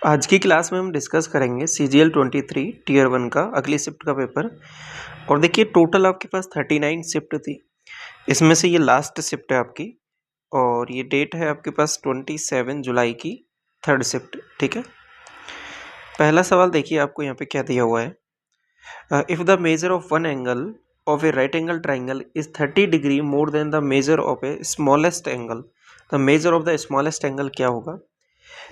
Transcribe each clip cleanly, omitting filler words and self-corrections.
आज की क्लास में हम डिस्कस करेंगे CGL 23 टीयर 1 का अगली शिफ्ट का पेपर। और देखिए टोटल आपके पास 39 शिफ्ट थी, इसमें से ये लास्ट शिफ्ट है आपकी और ये डेट है आपके पास 27 जुलाई की थर्ड शिफ्ट। ठीक है, पहला सवाल देखिए आपको यहाँ पे क्या दिया हुआ है। If the measure of one angle of A right angle triangle is 30 degree more than the measure of A smallest angle, the measure of the smallest angle क्या होगा।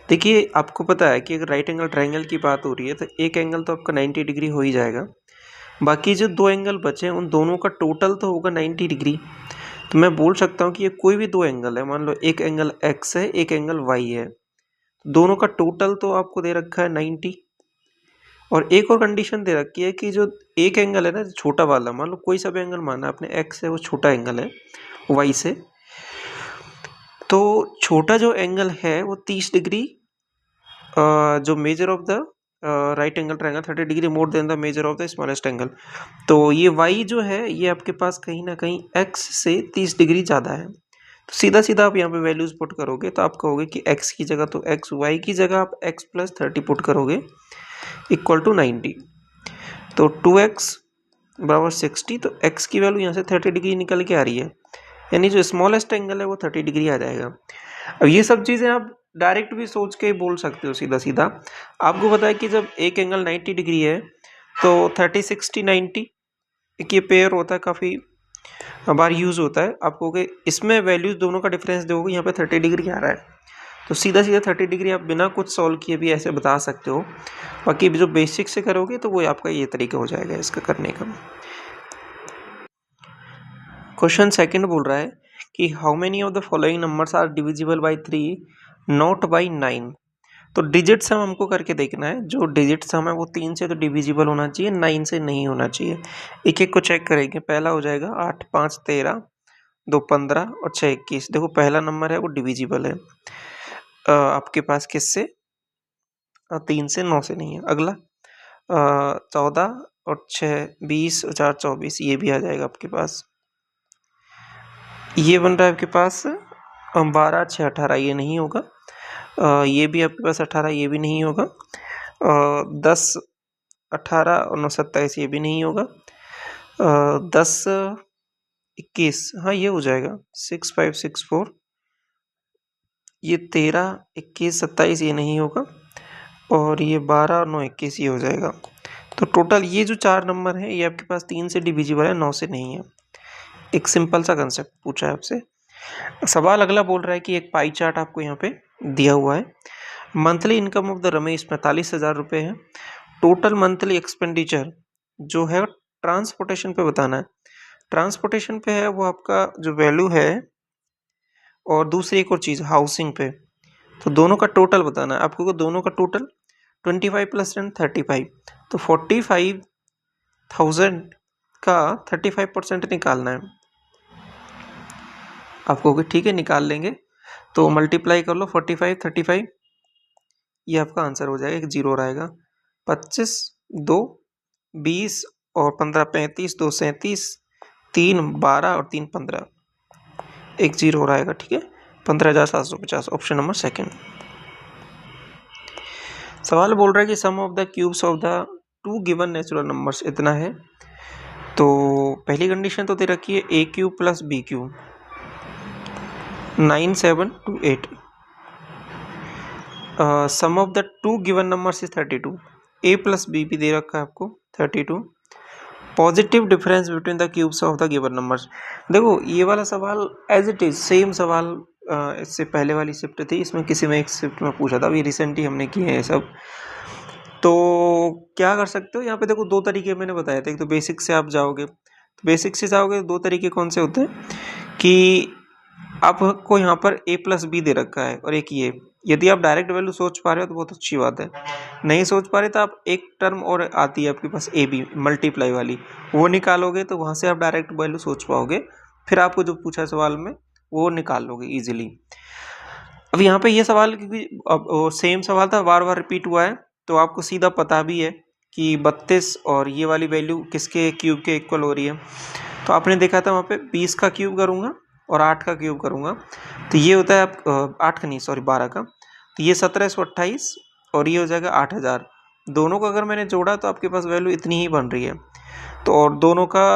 देखिए आपको पता है कि अगर राइट एंगल ट्राइंगल की बात हो रही है तो एक एंगल तो आपका 90 डिग्री हो ही जाएगा, बाकी जो दो एंगल बचे हैं उन दोनों का टोटल तो होगा 90 डिग्री। तो मैं बोल सकता हूँ कि ये कोई भी दो एंगल है, मान लो एक एंगल x है एक एंगल y है, दोनों का टोटल तो आपको दे रखा है 90। और एक और कंडीशन दे रखी है कि जो एक एंगल है ना छोटा वाला, मान लो कोई सा भी एंगल माना आपने x है वो छोटा एंगल है y से, तो छोटा जो एंगल है वो 30 डिग्री जो measure of the right angle triangle 30 degree more than the measure of the smallest angle. तो ये y जो है ये आपके पास कहीं ना कहीं x से 30 डिग्री ज़्यादा है। तो सीधा सीधा आप यहाँ पे वैल्यूज पुट करोगे तो आप कहोगे कि x की जगह तो x, y की जगह आप x प्लस 30 पुट करोगे इक्वल टू 90। तो 2x बराबर 60, तो x की वैल्यू यहाँ से 30 डिग्री निकल के आ रही है, यानी जो स्मॉलेस्ट एंगल है वो 30 डिग्री आ जाएगा। अब ये सब चीज़ें आप डायरेक्ट भी सोच के बोल सकते हो सीधा सीधा। आपको पता है कि जब एक एंगल 90 डिग्री है तो 30 60 90 एक ये पेयर होता है, काफ़ी बार यूज़ होता है। आपको कि इसमें वैल्यूज दोनों का डिफरेंस दोगे, यहाँ पे 30 डिग्री आ रहा है तो सीधा सीधा 30 डिग्री आप बिना कुछ सॉल्व किए भी ऐसे बता सकते हो। बाकी जो बेसिक से करोगे तो वो आपका ये तरीका हो जाएगा इसका करने का। क्वेश्चन सेकंड बोल रहा है कि how many of the following numbers are divisible by 3 not by 9। तो डिजिट सम हमको करके देखना है, जो डिजिट सम है वो 3 से तो डिविजिबल होना चाहिए, 9 से नहीं होना चाहिए। एक एक को चेक करेंगे। पहला हो जाएगा 8 5 13, 2 15 और 6 21। देखो पहला नंबर है वो डिविजिबल है आपके पास किससे, 3 से 9 से नहीं है। अगला 14 और 6 20 और 4 24, ये भी आ जाएगा आपके पास। ये बन रहा है आपके पास 12 6 18, ये नहीं होगा। ये भी आपके पास 18, ये भी नहीं होगा। 10 18 और 9 27, ये भी नहीं होगा। 10 21, हाँ ये हो जाएगा 6 5 6 4। ये 13 21 27, ये नहीं होगा। और ये 12 और 9 21, ये हो जाएगा। तो टोटल ये जो 4 नंबर है ये आपके पास 3 से डिविजिबल है, 9 से नहीं है। एक सिंपल सा कंसेप्ट पूछा है आपसे। सवाल अगला बोल रहा है कि एक पाई चार्ट आपको यहाँ पे दिया हुआ है। Monthly income of the Ramesh 45,000 रुपये है। टोटल मंथली एक्सपेंडिचर जो है ट्रांसपोर्टेशन पे बताना है। ट्रांसपोर्टेशन पे है वो आपका जो वैल्यू है, और दूसरी एक और चीज़ हाउसिंग पे। तो दोनों का टोटल बताना है आपको, दोनों का टोटल 25 प्लस 10 35। तो 45,000 का 35% निकालना है आपको कि ठीक है निकाल लेंगे। तो मल्टीप्लाई कर लो 45 35, ये आपका आंसर हो जाएगा। एक जीरो रहेगा। 25 2 20 और 15 35, 2 37, 3 12 और 3 15, एक जीरो रहेगा। ठीक है, 15,750, ऑप्शन नंबर सेकंड। सवाल बोल रहा है कि sum of the cubes of the two given natural numbers इतना है। तो पहली कंडीशन तो दे रखी है A cube plus B cube 9 7 2 8। Sum of the two given numbers is 32। A plus B भी दे रखा है आपको 32। Positive difference between the cubes of the given numbers. देखो ये वाला सवाल एज इट इज सेम सवाल इससे पहले वाली शिफ्ट थी, इसमें किसी में एक शिफ्ट में पूछा था, अभी रिसेंटली हमने किए हैं सब। तो क्या कर सकते हो यहाँ पे, देखो दो तरीके मैंने बताए थे। एक तो बेसिक से आप जाओगे, तो बेसिक से जाओगे दो तरीके कौन से होते हैं कि आपको यहाँ पर a प्लस बी दे रखा है और एक ये। यदि आप डायरेक्ट वैल्यू सोच पा रहे हो तो बहुत अच्छी बात है, नहीं सोच पा रहे तो आप एक टर्म और आती है आपके पास ए बी मल्टीप्लाई वाली, वो निकालोगे तो वहाँ से आप डायरेक्ट वैल्यू सोच पाओगे। फिर आपको जो पूछा सवाल में वो निकाल लोगे ईजिली। अब यहाँ पे ये सवाल क्योंकि सेम सवाल था, बार बार रिपीट हुआ है, तो आपको सीधा पता भी है कि 32 और ये वाली वैल्यू किसके क्यूब के इक्वल हो रही है। तो आपने देखा था वहाँ पे 20 का क्यूब करूँगा और 8 का क्यूब करूँगा, तो ये होता है आप 8 का नहीं सॉरी 12 का, तो ये 17 128 और ये हो जाएगा 8000। दोनों का अगर मैंने जोड़ा तो आपके पास वैल्यू इतनी ही बन रही है। तो और दोनों का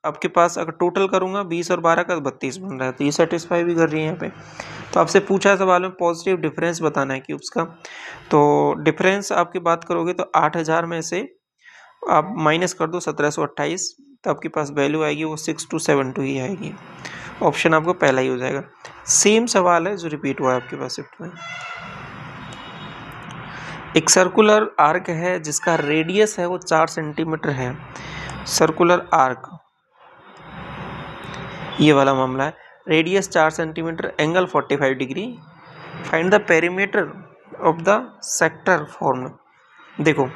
आपके पास अगर टोटल करूँगा 20 और 12 का 32 बन रहा है, तो ये सेटिस्फाई भी कर रही है यहाँ पे। तो आपसे पूछा है सवाल में पॉजिटिव डिफरेंस बताना है क्यूब्स का। तो डिफरेंस आपकी बात करोगे तो 8000 में से आप माइनस कर दो 1728, तो आपके पास वैल्यू आएगी वो 6272 ही आएगी। ऑप्शन आपको पहला ही हो जाएगा। सेम सवाल है जो रिपीट हुआ है आपके पास शिफ्ट में। एक सर्कुलर आर्क है जिसका रेडियस है वो 4 सेंटीमीटर है। सर्कुलर आर्क, ये वाला मामला है। Radius 4 centimetre, angle 45 degree. Find the perimeter of the sector formed. देखो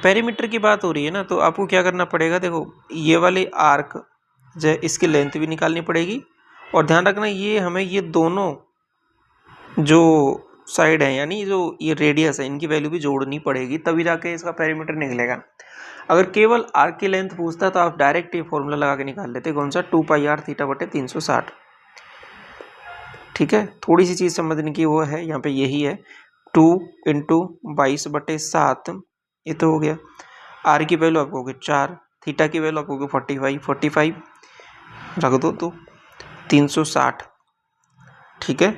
पेरीमीटर की बात हो रही है ना, तो आपको क्या करना पड़ेगा, देखो ये वाले आर्क जो है इसकी लेंथ भी निकालनी पड़ेगी। और ध्यान रखना ये हमें ये दोनों जो साइड है यानी जो ये रेडियस है इनकी वैल्यू भी जोड़नी पड़ेगी, तभी जाके इसका पेरीमीटर निकलेगा। अगर केवल आर्क की लेंथ पूछता तो आप डायरेक्ट ये फॉर्मूला लगा के निकाल लेते, कौन सा, 2πr थीटा बटे 360। ठीक है, थोड़ी सी चीज़ समझने की वो है यहाँ पे, यही है 2 इंटू 22/7, ये तो हो गया। आर की वैल्यू आपको होगी 4, थीटा की वैल्यू आपको होगी 45 रख दो तो 360। ठीक है,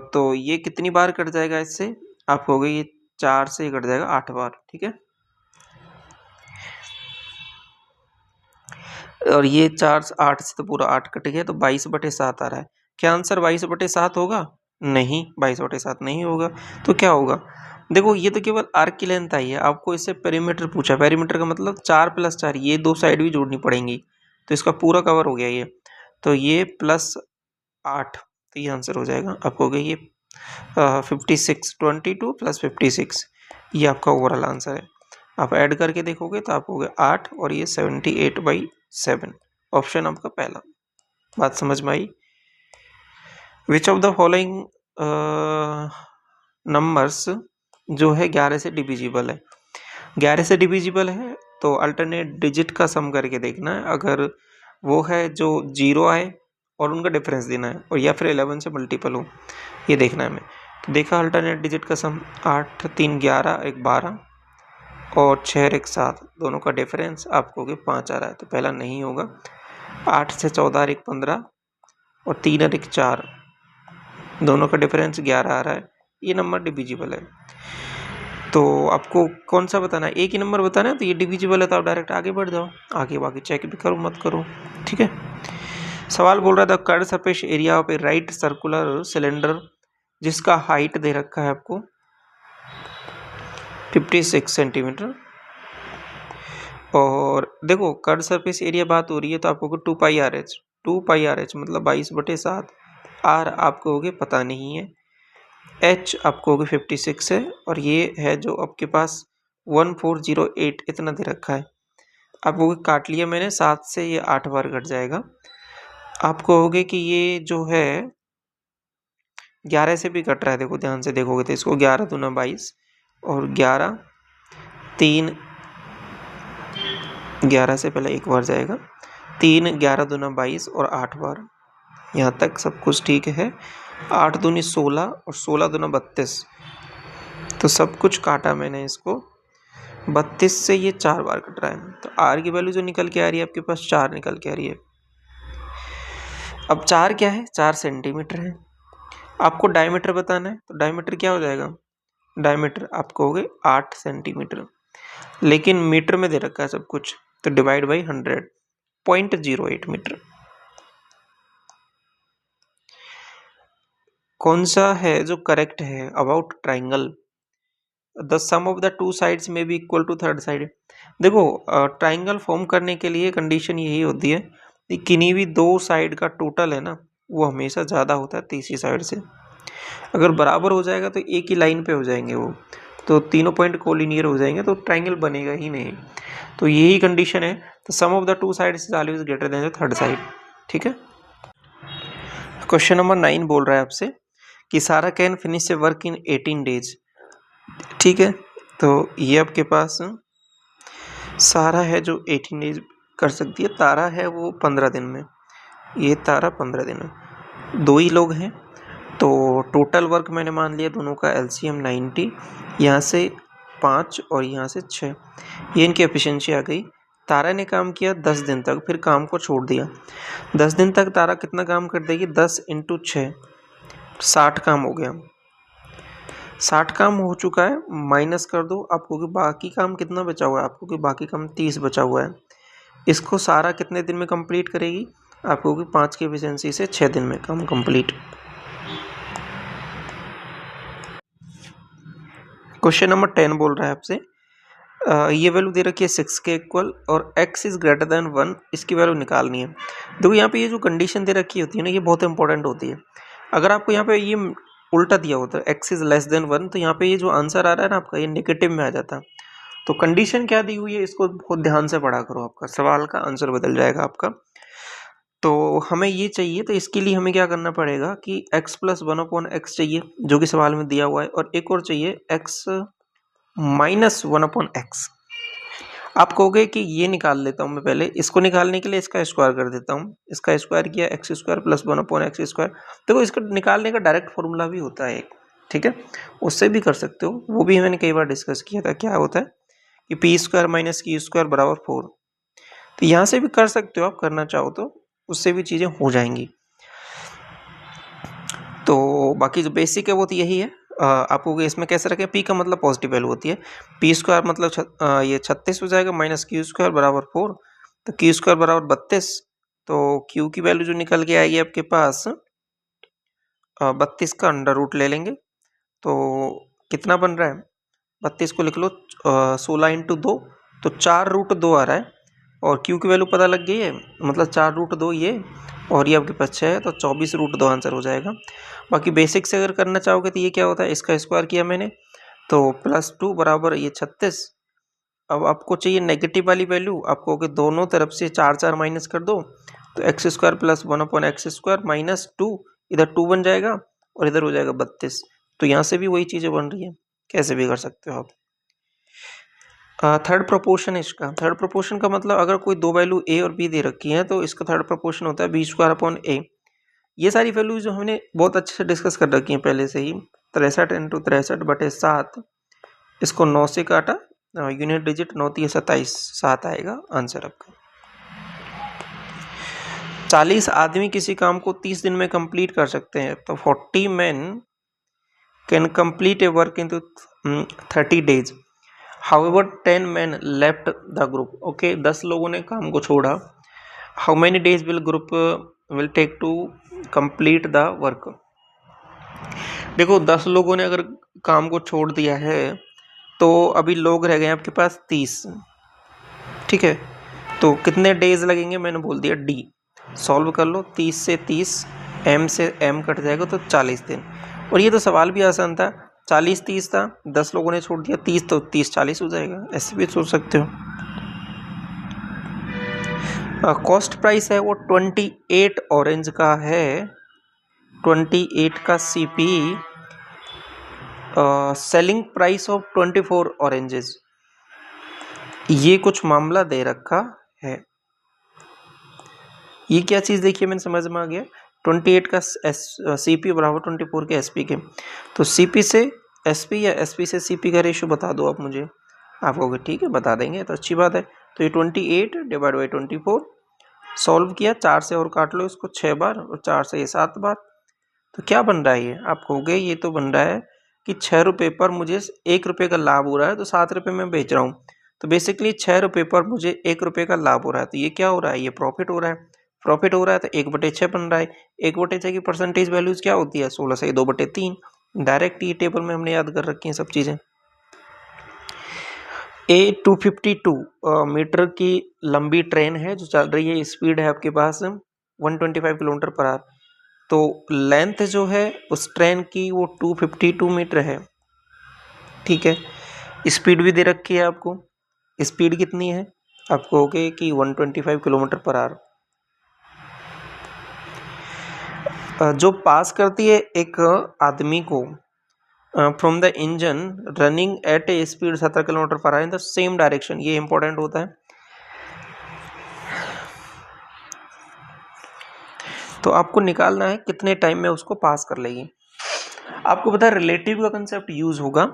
तो ये कितनी बार कट जाएगा इससे, आपको हो गई ये 4 से कट जाएगा 8 बार। ठीक है, और ये 4 8 से तो पूरा 8 कट गया, तो 22/7 आ रहा है। क्या आंसर 22/7 होगा? नहीं, 22/7 नहीं होगा। तो क्या होगा, देखो ये तो केवल आर्क की लेंथ आई है, आपको इससे पेरीमीटर पूछा। पेरीमीटर का मतलब 4 + 4, ये दो साइड भी जोड़नी पड़ेंगी, तो इसका पूरा कवर हो गया ये। तो ये +8, तो ये आंसर हो जाएगा आपको हो गया ये 56, 22 + 56, ये आपका ओवरऑल आंसर है। आप ऐड करके देखोगे तो आपको हो गया 8 और ये 78/7। ऑप्शन आपका पहला। बात समझ में आई? Which of the following numbers जो है 11 से डिविजिबल है। 11 से डिविजिबल है तो अल्टरनेट डिजिट का सम करके देखना है, अगर वो है जो 0 आए और उनका डिफरेंस देना है, और या फिर 11 से मल्टीपल हो, ये देखना है हमें। तो देखा अल्टरनेट डिजिट का सम 8 3 11 1 12 और 6 1 7, दोनों का डिफरेंस आपको 5 आ रहा है, तो पहला नहीं होगा। 8 से 14 1 15 और 3 1 4, दोनों का डिफरेंस 11 आ रहा है, ये नंबर डिविजिबल है। तो आपको कौन सा बताना है, एक ही नंबर बताना है, तो ये डिविजिबल है तो आप डायरेक्ट आगे बढ़ जाओ, आगे बाकी चेक भी करो मत करो। ठीक है, सवाल बोल रहा था curve surface area of A right circular cylinder जिसका हाइट दे रखा है आपको 56 सेंटीमीटर, और देखो कर्व सरफेस एरिया बात हो रही है तो आपको 2πRh मतलब 22/7, आर आपको हो गए पता नहीं है, एच आपको हो गए 56 है, और ये है जो आपके पास 1408 इतना दे रखा है। आपको काट लिया मैंने 7 से, ये 8 बार कट जाएगा। आपको हो गए कि ये जो है 11 से भी कट रहा है, देखो ध्यान से देखोगे तो इसको 11 दूना 22 और 11 3 11 से पहले एक बार जाएगा, 3 11 दूना 22 और 8 बार, यहाँ तक सब कुछ ठीक है। 8 दूनी 16 और 16 दूना 32, तो सब कुछ काटा मैंने इसको, 32 से ये 4 बार कट रहा है, तो आर की वैल्यू जो निकल के आ रही है आपके पास 4 निकल के आ रही है। अब 4 क्या है, 4 सेंटीमीटर है। आपको डायमीटर बताना है, तो डायमीटर क्या हो जाएगा, डायमीटर आपको हो गए 8 सेंटीमीटर, लेकिन मीटर में दे रखा है सब कुछ, तो डिवाइड बाई 100, 0.08 मीटर। कौन सा है जो करेक्ट है about triangle, the sum of the two sides में be equal to third side. देखो ट्राइंगल फॉर्म करने के लिए कंडीशन यही होती है कि किन्हीं भी दो साइड का टोटल है ना वो हमेशा ज़्यादा होता है तीसरी साइड से। अगर बराबर हो जाएगा तो एक ही लाइन पे हो जाएंगे वो, तो तीनों पॉइंट कोलिनियर हो जाएंगे, तो ट्राइंगल बनेगा ही नहीं। तो यही कंडीशन है, तो sum of the two sides is always greater than the third side. ठीक है, क्वेश्चन नंबर 9 बोल रहा है आपसे कि सारा can finish A work in 18 days. ठीक है, तो ये आपके पास सारा है जो 18 डेज कर सकती है, तारा है वो 15 दिन में, ये तारा 15 दिन में, दो ही लोग हैं तो टोटल वर्क मैंने मान लिया दोनों का LCM 90, यहाँ से 5 और यहाँ से 6, ये इनकी एफिशिएंसी आ गई। तारा ने काम किया 10 दिन तक, फिर काम को छोड़ दिया। 10 दिन तक तारा कितना काम कर देगी? 10 × 6 60 काम हो गया। 60 काम हो चुका है, माइनस कर दो आपको कि बाकी काम कितना बचा हुआ है, आपको कि बाकी काम 30 बचा हुआ है। इसको सारा कितने दिन में कंप्लीट करेगी? आपको कि 5 की एफिशिएंसी से 6 दिन में काम कंप्लीट। क्वेश्चन नंबर 10 बोल रहा है आपसे ये वैल्यू दे रखी है 6 के इक्वल और x इज ग्रेटर देन 1, इसकी वैल्यू निकालनी है। देखो यहाँ पे ये जो कंडीशन दे रखी होती है ना, ये बहुत इंपॉर्टेंट होती है। अगर आपको यहाँ पे ये उल्टा दिया होता है x इज लेस देन 1, तो यहाँ पे ये जो आंसर आ रहा है ना आपका, ये नेगेटिव में आ जाता। तो कंडीशन क्या दी हुई है, इसको बहुत ध्यान से पढ़ा करो, आपका सवाल का आंसर बदल जाएगा आपका। तो हमें ये चाहिए, तो इसके लिए हमें क्या करना पड़ेगा कि x प्लस 1/x चाहिए, जो कि सवाल में दिया हुआ है, और एक और चाहिए x माइनस 1/x। आप कहोगे कि ये निकाल लेता हूँ मैं, पहले इसको निकालने के लिए इसका स्क्वायर कर देता हूँ। इसका स्क्वायर किया x² प्लस 1/x²। देखो इसका निकालने का डायरेक्ट फॉर्मूला भी होता है एक, ठीक है, उससे भी कर सकते हो, वो भी मैंने कई बार डिस्कस किया था। क्या होता है कि p² माइनस q² बराबर 4। तो यहाँ से भी कर सकते हो आप, करना चाहो तो उससे भी चीज़ें हो जाएंगी। तो बाकी जो बेसिक है वो तो यही है। आपको इसमें कैसे रखें, p का मतलब पॉजिटिव वैल्यू होती है, p² मतलब ये 36 हो जाएगा, माइनस q² बराबर 4, तो q² बराबर 32। तो q की वैल्यू जो निकल के आएगी आपके पास 32 का अंडर रूट ले लेंगे, तो कितना बन रहा है, 32 को लिख लो 16 × 2, तो 4√2 आ रहा है। और q की वैल्यू पता लग गई है, मतलब 4√2 ये, और ये आपके पास 6 है, तो 24√2 आंसर हो जाएगा। बाकी बेसिक से अगर करना चाहोगे तो ये क्या होता है, इसका स्क्वायर किया मैंने, तो +2 बराबर ये 36। अब आपको चाहिए नेगेटिव वाली वैल्यू, आपको कि दोनों तरफ से 4 माइनस कर दो, तो x² प्लस 1/x² माइनस 2, इधर 2 बन जाएगा और इधर हो जाएगा 32। तो यहाँ से भी वही चीज़ें बन रही है, कैसे भी कर सकते हो आप। थर्ड प्रोपोर्शन, इसका थर्ड प्रोपोर्शन का मतलब अगर कोई दो वैल्यू a और b दे रखी है तो इसका थर्ड प्रोपोर्शन होता है b²/a। ये सारी वैल्यू जो हमने बहुत अच्छे से डिस्कस कर रखी हैं पहले से ही। 63 × 63/7, इसको 9 से काटा, यूनिट डिजिट 9 × 27, 7 आएगा आंसर आपका। 40 आदमी किसी काम को 30 दिन में कंप्लीट कर सकते हैं, तो 40 men can complete A work in 30 days। However 10 men left the group। Okay 10 लोगों ने काम को छोड़ा। How many days will group will take to complete the work। देखो 10 लोगों ने अगर काम को छोड़ दिया है तो अभी लोग रह गए आपके पास 30, ठीक है, तो कितने डेज लगेंगे, मैंने बोल दिया डी। सॉल्व कर लो, 30 से 30, m से m कट जाएगा, तो 40 दिन। और ये तो सवाल भी आसान था, 40 30 था, 10 लोगों ने छोड़ दिया 30, तो 30 40 हो जाएगा, ऐसे भी सोच सकते हो। कॉस्ट प्राइस है वो 28 ऑरेंज का है, 28 का CP, selling price of 24 oranges. ये कुछ मामला दे रखा है, ये क्या चीज़ देखिए, मैंने समझ में आ गया। 28 का CP बराबर 24 के SP के, तो CP से SP या SP से CP का रेशियो बता दो आप मुझे। आप कहोगे ठीक है बता देंगे, तो अच्छी बात है। तो ये 28 डिवाइड बाई 24, सॉल्व किया, 4 से और काट लो इसको 6 बार, और 4 से ये 7 बार, तो क्या बन रहा है ये, आप कहोगे ये तो बन रहा है कि 6 रुपये पर मुझे 1 रुपये का लाभ हो रहा है, तो 7 रुपये में बेच रहा हूँ, तो बेसिकली 6 रुपये पर मुझे 1 रुपये का लाभ हो रहा है, तो ये क्या हो रहा है, ये प्रॉफिट हो रहा है। प्रॉफिट हो रहा है तो 1/6 बन रहा है। 1/6 की परसेंटेज वैल्यूज क्या होती है, 16 से 2/3। डायरेक्ट ये टेबल में हमने याद कर रखी हैं सब चीज़ें। A252 मीटर की लंबी ट्रेन है जो चल रही है, स्पीड है आपके पास 125 किलोमीटर पर आवर, तो लेंथ जो है उस ट्रेन की वो 252 मीटर है, ठीक है। स्पीड भी दे रखी है आपको, स्पीड कितनी है, आप कहोगे कि 125 किलोमीटर पर आवर। जो पास करती है एक आदमी को from the engine running at A speed 70 kilometre per hour in the same direction, ये इंपॉर्टेंट होता है। तो आपको निकालना है कितने टाइम में उसको पास कर लेगी। आपको पता है रिलेटिव का कंसेप्ट यूज होगा,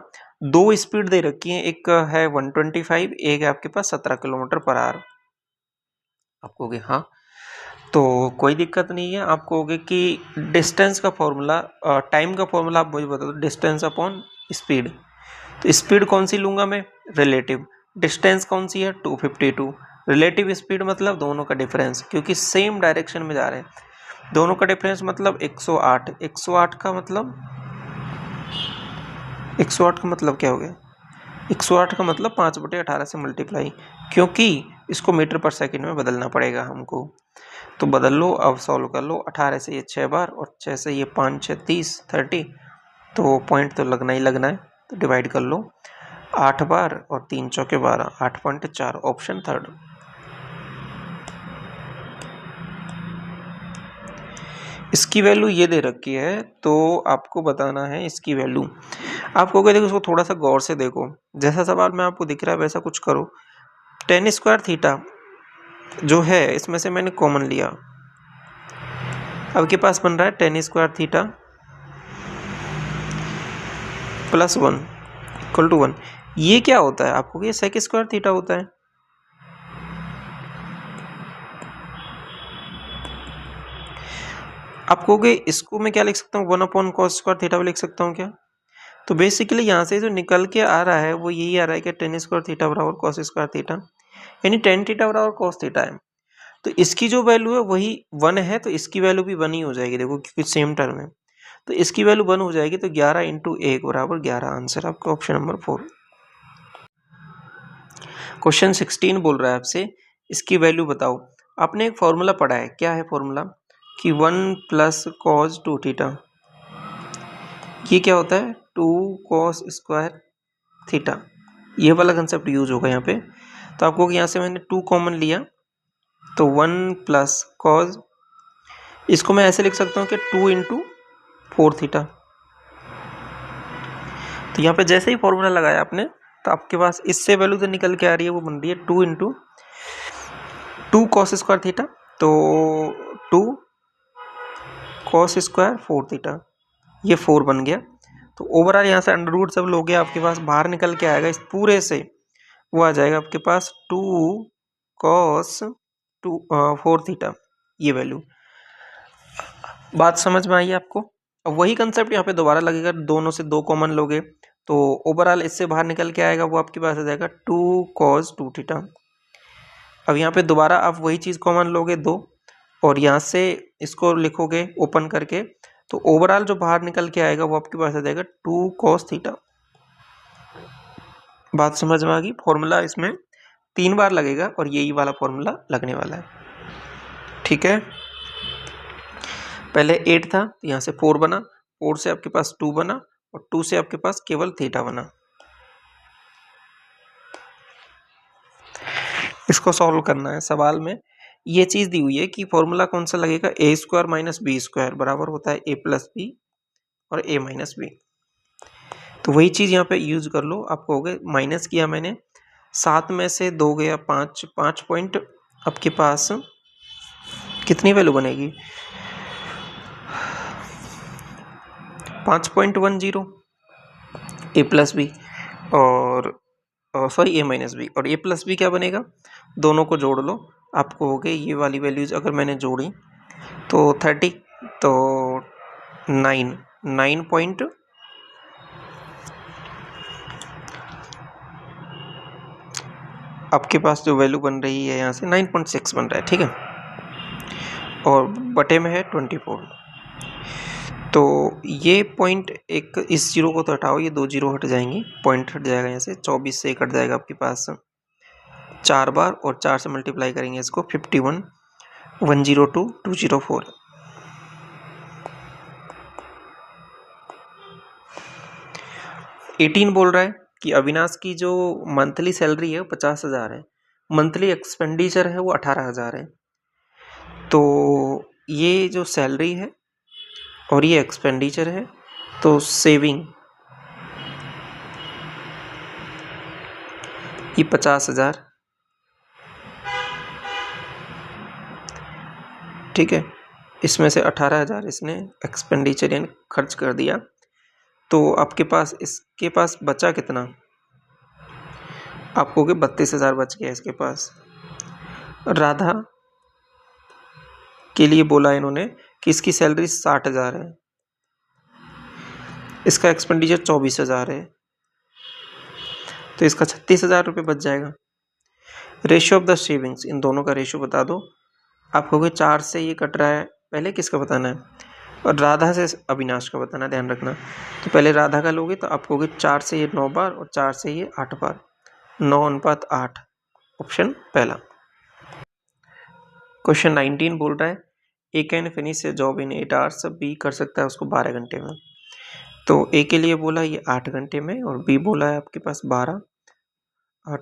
दो स्पीड दे रखी है, एक है 125, एक है आपके पास 17 किलोमीटर पर आवर। आप कहोगे हाँ, तो कोई दिक्कत नहीं है। आप कहोगे कि डिस्टेंस का फॉर्मूला, टाइम का फॉर्मूला आप मुझे बता दो, डिस्टेंस अपॉन स्पीड। तो स्पीड कौन सी लूंगा मैं? रिलेटिव। डिस्टेंस कौन सी है? 252। रिलेटिव स्पीड मतलब दोनों का डिफरेंस, क्योंकि सेम डायरेक्शन में जा रहे हैं। दोनों का डिफरेंस मतलब 108। 108 का मतलब 108 का मतलब क्या हो गया? 108 का मतलब 5/18 से मल्टीप्लाई, क्योंकि इसको मीटर पर सेकंड में बदलना पड़ेगा हमको। तो बदल लो, अब सॉल्व कर लो। 18 से ये 6 बार और 6 से ये 5 6 30 30, तो पॉइंट तो लगना ही लगना है, तो डिवाइड कर लो 8 बार और 3 चौके 12, 8.4, ऑप्शन थर्ड। इसकी वैल्यू ये दे रखी है, तो आपको बताना है इसकी वैल्यू। आप कहोगे देखो इसको थोड़ा सा गौर से देखो, जैसा सवाल में आपको दिख रहा है वैसा कुछ करो। tan स्क्वायर थीटा जो है इसमें से मैंने कॉमन लिया, आपके पास बन रहा है tan square theta plus 1 equal to 1। ये क्या होता है? आपको ये sec स्क्वायर थीटा होता है। आप कहोगे इसको मैं क्या लिख सकता हूँ? 1/cos स्क्वायर थीटा भी लिख सकता हूँ क्या? तो बेसिकली यहाँ से जो निकल के आ रहा है वो यही आ रहा है कि tan स्क्वायर थीटा बराबर cos स्क्वायर थीटा, यानी tan थीटा बराबर cos थीटा है। तो इसकी जो वैल्यू है वही 1 है, तो इसकी वैल्यू भी 1 ही हो जाएगी, देखो क्योंकि सेम टर्म है, तो इसकी वैल्यू 1 हो जाएगी। तो 11 इंटू 1 बराबर 11, आंसर आपका ऑप्शन नंबर 4। क्वेश्चन 16 बोल रहा है आपसे, इसकी वैल्यू बताओ। आपने एक फॉर्मूला पढ़ा है, क्या है फॉर्मूला? कि 1 प्लस कॉस 2 थीटा, ये क्या होता है? 2 कॉस स्क्वायर थीटा, ये वाला कंसेप्ट यूज होगा यहाँ पे। तो आपको यहाँ से मैंने 2 कॉमन लिया, तो 1 प्लस कॉस, इसको मैं ऐसे लिख सकता हूँ कि 2 इंटू 4 थीटा। तो यहाँ पे जैसे ही फॉर्मूला लगाया आपने, तो आपके पास इससे वैल्यू जो निकल के आ रही है वो बन रही है 2 इंटू 2 कॉस स्क्वायर थीटा, तो 2 कॉस स्क्वायर 4 थीटा, ये 4 बन गया। तो ओवरऑल यहाँ से अंडर रूट सब लोगे आपके पास बाहर निकल के आएगा, इस पूरे से वो आ जाएगा आपके पास 2 कॉस 4 थीटा, ये वैल्यू। बात समझ में आई आपको? अब वही कंसेप्ट यहाँ पे दोबारा लगेगा, दोनों से 2 कॉमन लोगे तो ओवरऑल इससे बाहर निकल के आएगा, वो आपके पास आ जाएगा 2 कॉस 2 थीटा। अब यहाँ पे दोबारा आप वही चीज़ कॉमन लोगे 2, और यहाँ से इसको लिखोगे ओपन करके, तो ओवरऑल जो बाहर निकल के आएगा वो आपके पास आ जाएगा 2 कॉस थीटा। बात समझ में आ गई? फॉर्मूला इसमें 3 बार लगेगा और यही वाला फॉर्मूला लगने वाला है, ठीक है। पहले 8 था, तो यहाँ से 4 बना, 4 से आपके पास 2 बना, और 2 से आपके पास केवल थीटा बना। इसको सॉल्व करना है। सवाल में ये चीज़ दी हुई है कि फॉर्मूला कौन सा लगेगा? ए स्क्वायर माइनस बी स्क्वायर बराबर होता है ए प्लस बी और ए माइनस बी। तो वही चीज़ यहाँ पे यूज कर लो। आप कहोगे माइनस किया मैंने, 7 में से 2 गया 5, 5 पॉइंट आपके पास कितनी वैल्यू बनेगी? 5.10 ए प्लस बी और सॉरी ए माइनस बी, और ए प्लस बी क्या बनेगा? दोनों को जोड़ लो। आप कहोगे ये वाली वैल्यूज अगर मैंने जोड़ी तो 30, तो 9 पॉइंट आपके पास जो वैल्यू बन रही है यहाँ से 9.6 बन रहा है, ठीक है, और बटे में है 24। तो ये पॉइंट एक, इस जीरो को तो हटाओ, ये 2 जीरो हट जाएंगी, पॉइंट हट जाएगा यहाँ से, 24 से 1 हट जाएगा आपके पास 4 बार, और 4 से मल्टीप्लाई करेंगे इसको 51, 102, 204। एटीन बोल रहा है कि अविनाश की जो मंथली सैलरी है वो 50,000 है, मंथली एक्सपेंडिचर है वो 18,000 है। तो ये जो सैलरी है और ये एक्सपेंडिचर है, तो सेविंग ये 50,000, ठीक है, इसमें से 18,000 इसने एक्सपेंडिचर यानी खर्च कर दिया, तो आपके पास इसके पास बचा कितना, आप कहोगे 32,000 बच गया इसके पास। राधा के लिए बोला इन्होंने कि इसकी सैलरी 60,000 है, इसका एक्सपेंडिचर 24,000 है, तो इसका 36,000 रुपये बच जाएगा। रेशियो ऑफ द सेविंग्स, इन दोनों का रेशियो बता दो। आप कहोगे 4 से ये कट रहा है, पहले किसका बताना है, और राधा से अविनाश का बताना, ध्यान रखना। तो पहले राधा का लोगे तो आप कहोगे 4 से ये 9 बार और 4 से ये 8 बार, 9:8, ऑप्शन पहला। क्वेश्चन 19 बोल रहा है A can finish a job in 8 hours, B कर सकता है उसको 12 घंटे में। तो ए के लिए बोला ये 8 घंटे में और बी बोला है आपके पास 12।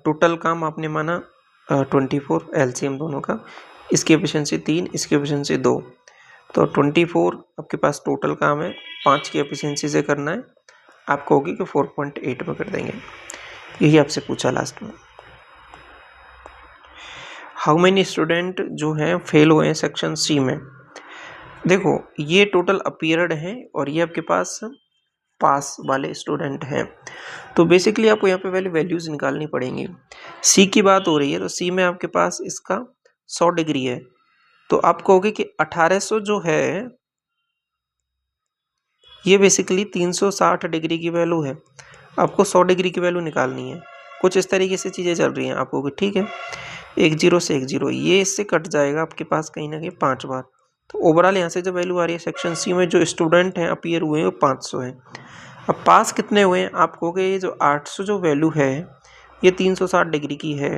टोटल काम आपने माना 24, एलसीएम दोनों का। इसकी एफिशिएंसी 3, इसकी एफिशिएंसी 2, तो 24 आपके पास टोटल काम है, 5 की एफिशिएंसी से करना है। आप कहोगे कि 4.8 में कर देंगे, यही आपसे पूछा लास्ट में। हाउ मेनी स्टूडेंट जो हैं फेल हुए हैं सेक्शन सी में। देखो ये टोटल अपीयर्ड हैं और ये आपके पास पास वाले स्टूडेंट हैं, तो बेसिकली आपको यहाँ पे वैल्यूज निकालनी पड़ेंगी। सी की बात हो रही है तो सी में आपके पास इसका 100 डिग्री है, तो आप कहोगे कि 1800 जो है ये बेसिकली 360 डिग्री की वैल्यू है, आपको 100 डिग्री की वैल्यू निकालनी है। कुछ इस तरीके से चीज़ें चल रही हैं, आप कहोगे ठीक है 1 0 से 1 0, ये इससे कट जाएगा आपके पास कहीं ना कहीं 5 बार। तो ओवरऑल यहाँ से जो वैल्यू आ रही है सेक्शन सी में जो स्टूडेंट हैं अपीयर हुए हैं वो 500 हैं। अब पास कितने हुए हैं, आप कहोगे ये जो 800 जो वैल्यू है ये 360 डिग्री की है।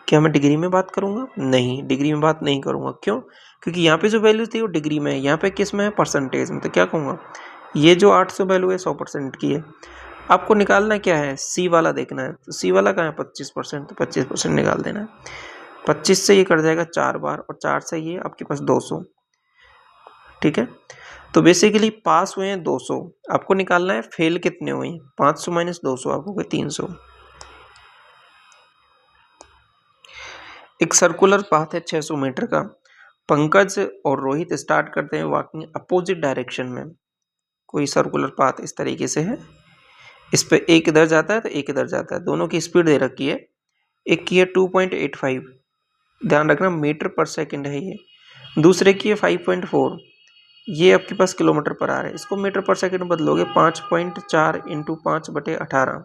क्या मैं डिग्री में बात करूंगा, नहीं डिग्री में बात नहीं करूंगा। क्यों, क्योंकि यहाँ पे जो वैल्यू थी वो डिग्री में है, यहाँ पे किस में है, परसेंटेज में। तो क्या कहूँगा, ये जो 800 वैल्यू है 100% की है। आपको निकालना क्या है, सी वाला देखना है, तो सी वाला कहाँ है 25%, तो 25% निकाल देना है। 25 से ये कट जाएगा 4 बार और 4 से ये आपके पास 200, ठीक है। तो बेसिकली पास हुए हैं 200, आपको निकालना है फेल कितने हुए हैं, 500 माइनस 200 आपको 300। एक सर्कुलर पाथ है 600 मीटर का, पंकज और रोहित स्टार्ट करते हैं वॉकिंग अपोजिट डायरेक्शन में। कोई सर्कुलर पाथ इस तरीके से है, इस पे एक इधर जाता है तो एक इधर जाता है, दोनों की स्पीड दे रखी है। एक की है 2.85, ध्यान रखना मीटर पर सेकंड है ये, दूसरे की है 5.4, ये आपके पास किलोमीटर पर आ रहा है। इसको मीटर पर सेकंड बदलोगे 5.4 इंटू 5/18,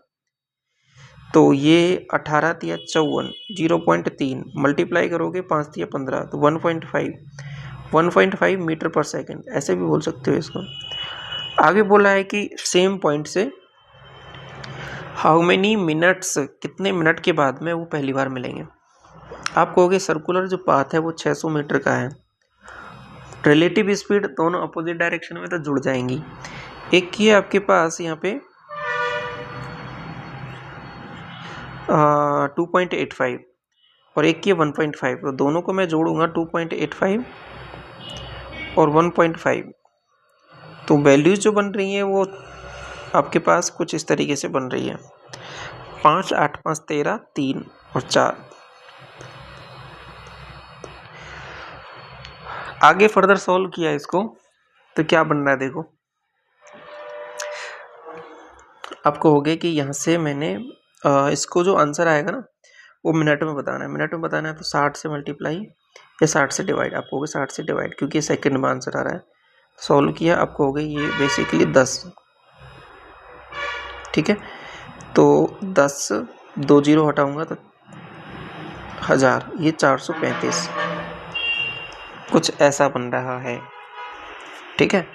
तो ये 18 तिया 54, 0.3 मल्टीप्लाई करोगे 5 तिया 15, तो 1.5 मीटर पर सेकंड, ऐसे भी बोल सकते हो इसको। आगे बोला है कि सेम पॉइंट से हाउ मेनी मिनट्स, कितने मिनट के बाद में वो पहली बार मिलेंगे। आप कहोगे सर्कुलर जो पाथ है वो 600 मीटर का है, रिलेटिव स्पीड दोनों अपोजिट डायरेक्शन में तो जुड़ जाएंगी। एक की है आपके पास यहाँ पे 2.85 और एक की है 1.5, तो दोनों को मैं जोड़ूंगा 2.85 और 1.5, तो वैल्यूज जो बन रही हैं वो आपके पास कुछ इस तरीके से बन रही है, 5 8 5 13 3 और 4। आगे फर्दर सॉल्व किया इसको तो क्या बन रहा है, देखो आपको हो गया कि यहाँ से मैंने इसको जो आंसर आएगा ना वो मिनट में बताना है, मिनट में बताना है तो 60 से मल्टीप्लाई या 60 से डिवाइड, आपको हो गया 60 से डिवाइड, क्योंकि सेकंड में आंसर आ रहा है। सॉल्व किया आपको हो गई ये बेसिकली 10, ठीक है। तो 10 2 0 हटाऊंगा तो 1000, ये 435, कुछ ऐसा बन रहा है, ठीक है।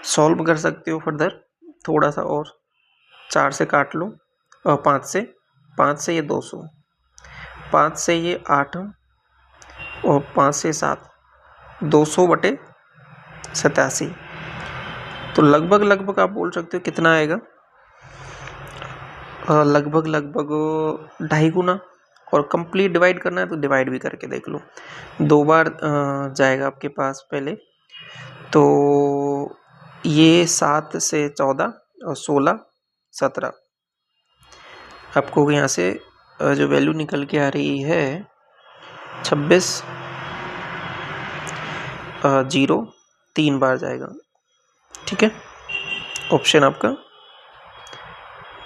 सॉल्व कर सकते हो फर्दर थोड़ा सा और, 4 से काट लो और 5 से ये 200, 5 से ये 8 और 5 से 7, 200/87, तो लगभग आप बोल सकते हो कितना आएगा, लगभग 2.5 गुना। और कंप्लीट डिवाइड करना है तो डिवाइड भी करके देख लो, 2 बार जाएगा आपके पास पहले, तो ये 7 से 14 और 16 17, आपको यहाँ से जो वैल्यू निकल के आ रही है 26 0 3 बार जाएगा, ठीक है। ऑप्शन आपका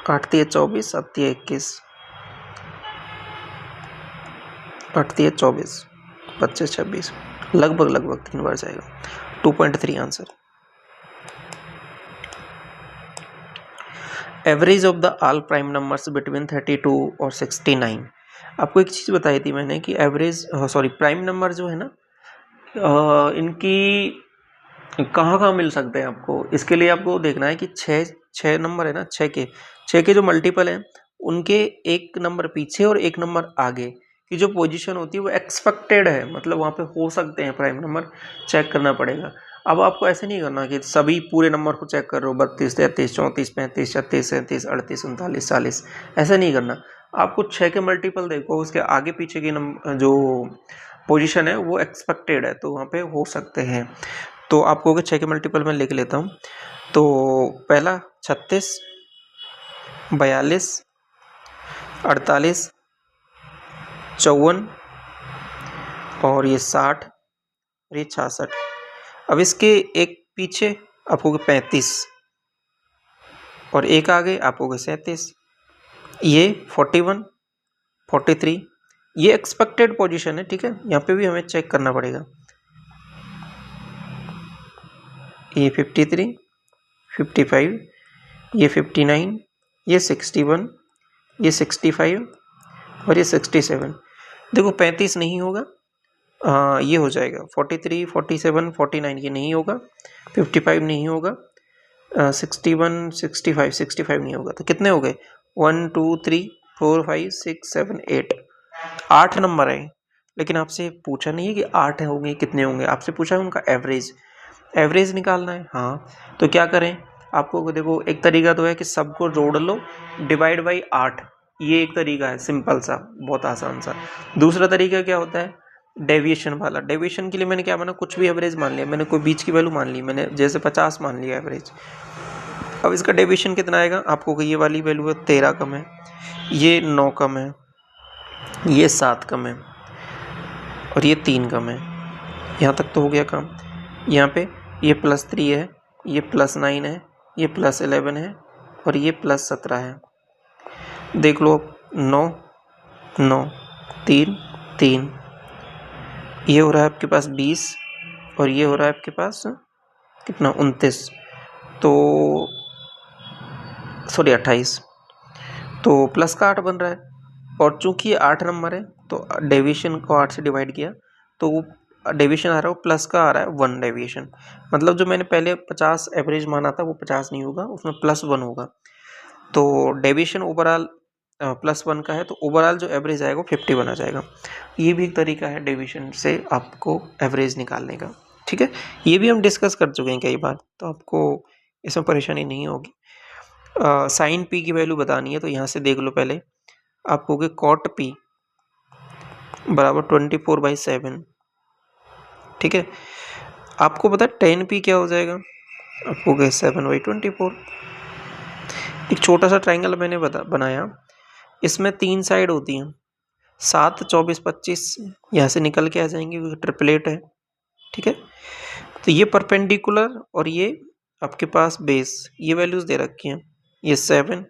8 तिया 24, 7 तिया 21, 8 तिया 24, 25 26, लगभग 3 बार जाएगा। 2.3 answer. Average of the all prime numbers between 32 और 69। आपको एक चीज़ बताई थी मैंने कि एवरेज प्राइम नंबर जो है ना, इनकी कहाँ कहाँ मिल सकते हैं आपको। इसके लिए आपको देखना है कि छः नंबर है ना, छः के जो मल्टीपल हैं उनके एक नंबर पीछे और एक नंबर आगे की जो पोजीशन होती है वो एक्सपेक्टेड है, मतलब वहाँ पे हो सकते हैं प्राइम नंबर, चेक करना पड़ेगा। अब आपको ऐसे नहीं करना कि सभी पूरे नंबर को चेक कर रहे हो, 32 33 34 35 36 37 38 39 40, ऐसा नहीं करना। आपको 6 के मल्टीपल देखो, उसके आगे पीछे की जो पोजीशन है वो एक्सपेक्टेड है, तो वहाँ पे हो सकते हैं। तो आपको 6 के मल्टीपल में लिख लेता हूँ। तो पहला 36, 42, 48, 54 और ये 60 और ये 66। अब इसके एक पीछे आपको 35 और एक आगे आपको 37, ये 41, 43, ये एक्सपेक्टेड पोजीशन है, ठीक है। यहाँ पे भी हमें चेक करना पड़ेगा। ये 53, 55, ये 59, ये 61, ये 65 और ये 67। देखो 35 नहीं होगा, ये हो जाएगा 43, 47, 49 ये नहीं होगा, 55 नहीं होगा, 61, 65 नहीं होगा। तो कितने हो गए? 1 2 3 4 5 6 7 8, 8 नंबर है। लेकिन आपसे पूछा नहीं है कि 8 होंगे कितने होंगे, आपसे पूछा है उनका एवरेज निकालना है। हाँ, तो क्या करें, आपको देखो एक तरीका तो है कि सबको जोड़ लो, डिवाइड बाई 8, ये एक तरीका है सिंपल सा, बहुत आसान सा। दूसरा तरीका क्या होता है, डेविएशन वाला। डेविएशन के लिए मैंने क्या माना, कुछ भी एवरेज मान लिया, मैंने कोई बीच की वैल्यू मान ली, मैंने जैसे 50 मान लिया एवरेज। अब इसका डेविएशन कितना आएगा, आपको ये वाली वैल्यू है 13 कम है, ये 9 कम है, ये 7 कम है और ये 3 कम है। यहाँ तक तो हो गया काम। यहाँ पे ये +3 है, ये +9 है, ये +11 है और ये +17 है। देख लो 9 9 3 3, ये हो रहा है आपके पास 20 और ये हो रहा है आपके पास कितना 29, तो 28, तो प्लस का 8 बन रहा है। और चूंकि ये 8 नंबर है तो डेविएशन को 8 से डिवाइड किया तो वो डेविएशन आ रहा है, वो प्लस का आ रहा है 1 डेविएशन। मतलब जो मैंने पहले 50 एवरेज माना था वो 50 नहीं होगा, उसमें +1 होगा। तो डेविएशन ओवरऑल +1 का है, तो ओवरऑल जो एवरेज आएगा वो 51 आ जाएगा। ये भी एक तरीका है डेविएशन से आपको एवरेज निकालने का, ठीक है। ये भी हम डिस्कस कर चुके हैं कई बार, तो आपको इसमें परेशानी नहीं होगी। साइन पी की वैल्यू बतानी है, तो यहाँ से देख लो पहले, आपको कि कॉट पी बराबर 24/7, ठीक है। आपको पता है टेन पी क्या हो जाएगा, आपको क्या 7/24। एक छोटा सा ट्राइंगल मैंने बनाया, इसमें 3 साइड होती हैं, 7 24 25 यहाँ से निकल के आ जाएंगे क्योंकि ट्रिपलेट है, ठीक है। तो ये परपेंडिकुलर और ये आपके पास बेस, ये वैल्यूज दे रखी हैं, ये 7,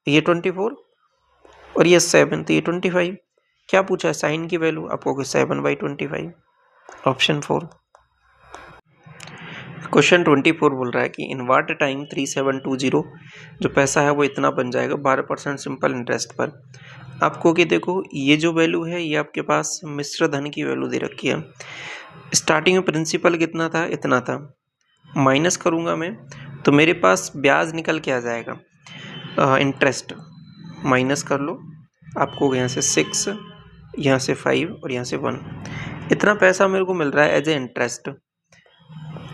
ये 24 और ये 7, तो ये 25। क्या पूछा है, साइन की वैल्यू, आपको 7/25, ऑप्शन 4। क्वेश्चन 24 बोल रहा है कि इन व्हाट टाइम 3720 जो पैसा है वो इतना बन जाएगा 12% सिंपल इंटरेस्ट पर। आपको कि देखो ये जो वैल्यू है ये आपके पास मिश्र धन की वैल्यू दे रखी है। स्टार्टिंग में प्रिंसिपल कितना था, इतना था, माइनस करूँगा मैं तो मेरे पास ब्याज निकल के आ जाएगा, इंटरेस्ट माइनस कर लो, आपको यहाँ से 6, यहाँ से 5 और यहाँ से 1, इतना पैसा मेरे को मिल रहा है एज ए इंटरेस्ट।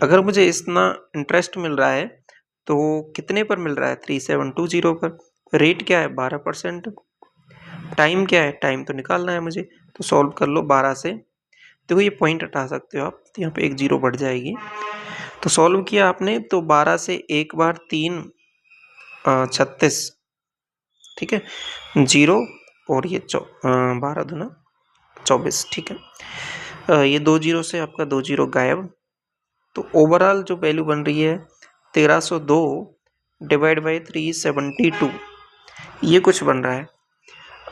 अगर मुझे इतना इंटरेस्ट मिल रहा है तो कितने पर मिल रहा है, 3720 पर। रेट क्या है, 12%। टाइम क्या है, टाइम तो निकालना है मुझे, तो सॉल्व कर लो 12 से। देखो ये पॉइंट हटा सकते हो आप, तो यहाँ पे एक 0 बढ़ जाएगी। तो सॉल्व किया आपने तो 12 से एक बार 3 36, ठीक है, 0 और ये 12 दूना 24, ठीक है। ये 2 0 से आपका 2 0 गायब, तो ओवरऑल जो वैल्यू बन रही है 1302 डिवाइड बाई 372, ये कुछ बन रहा है।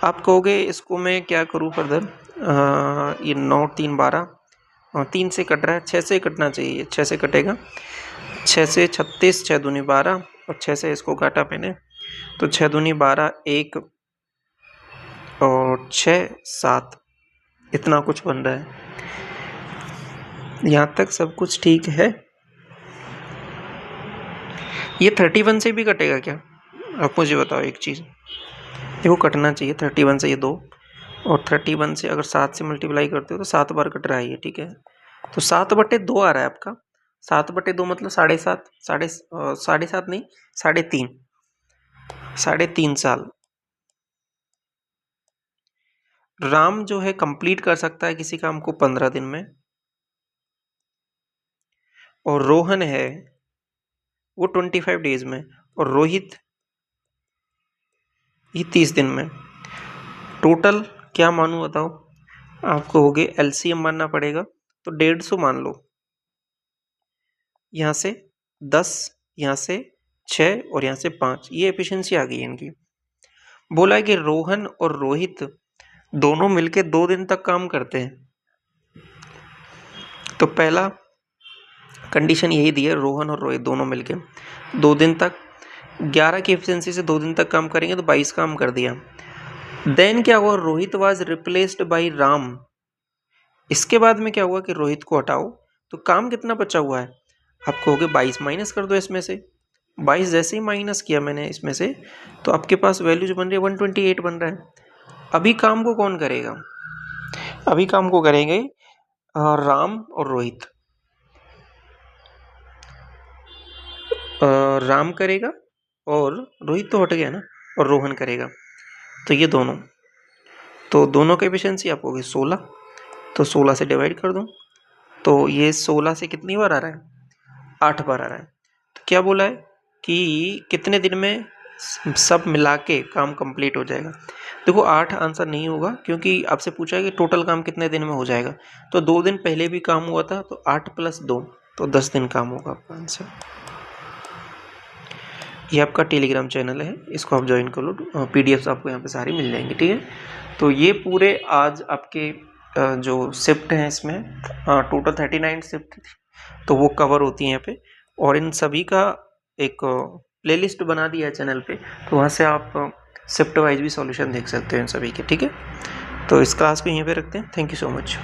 आप कहोगे इसको मैं क्या करूँ फर्दर, ये 9 3 12 और 3 से कट रहा है, 6 से कटना चाहिए, 6 से कटेगा, 6 से 36, 6 दूनी 12 और 6 से इसको काटा मैंने, तो 6 दूनी 12, 1 और 6 7, इतना कुछ बन रहा है। यहाँ तक सब कुछ ठीक है। ये 31 से भी कटेगा क्या, आप मुझे बताओ एक चीज़। देखो कटना चाहिए 31 से ये 2, और 31 से अगर 7 से मल्टीप्लाई करते हो तो 7 बार कट रहा है ये, ठीक है। तो 7/2 आ रहा है आपका, 7/2 मतलब 7.5, 7.5 नहीं 3.5, 3.5 साल राम जो है कंप्लीट कर सकता है किसी काम को 15 दिन में, और रोहन है वो 25 डेज में, और रोहित ये 30 दिन में। टोटल क्या मानूं बताओ, आपको हो गए एलसीएम मानना पड़ेगा, तो 150 मान लो, यहाँ से 10, यहाँ से 6 और यहाँ से 5, ये एफिशिएंसी आ गई इनकी। बोला है कि रोहन और रोहित दोनों मिलके 2 दिन तक काम करते हैं, तो पहला कंडीशन यही दी है, रोहन और रोहित दोनों मिलके 2 दिन तक, 11 की एफिशिएंसी से 2 दिन तक काम करेंगे तो 22 काम कर दिया। देन क्या हुआ, Rohit was replaced by Ram. इसके बाद में क्या हुआ कि रोहित को हटाओ, तो काम कितना बचा हुआ है, आप कहोगे 22 माइनस कर दो इसमें से। 22 जैसे ही माइनस किया मैंने इसमें से, तो आपके पास वैल्यू जो बन रही है 128 बन रहा है। अभी काम को कौन करेगा, अभी काम को करेंगे राम और रोहित। राम करेगा और रोहित तो हट गया ना, और रोहन करेगा, तो ये दोनों, तो दोनों की एफिशिएंसी आप होगी 16, तो 16 से डिवाइड कर दूं, तो ये 16 से कितनी बार आ रहा है, 8 बार आ रहा है। तो क्या बोला है कि कितने दिन में सब मिला के काम कंप्लीट हो जाएगा। देखो 8 आंसर नहीं होगा, क्योंकि आपसे पूछा है कि टोटल काम कितने दिन में हो जाएगा, तो 2 दिन पहले भी काम हुआ था, तो 8 + 2, तो 10 दिन काम होगा आपका आंसर। ये आपका टेलीग्राम चैनल है, इसको आप ज्वाइन कर लो, पीडीएफ्स आपको यहाँ पे सारी मिल जाएंगी, ठीक है। तो ये पूरे आज आपके जो शिफ्ट हैं इसमें टोटल 39 शिफ्ट, तो वो कवर होती हैं यहाँ पे, और इन सभी का एक प्लेलिस्ट बना दिया है चैनल पे, तो वहाँ से आप शिफ्ट वाइज भी सॉल्यूशन देख सकते हैं इन सभी के, ठीक है। तो इस क्लास को यहीं पे रखते हैं, थैंक यू सो मच।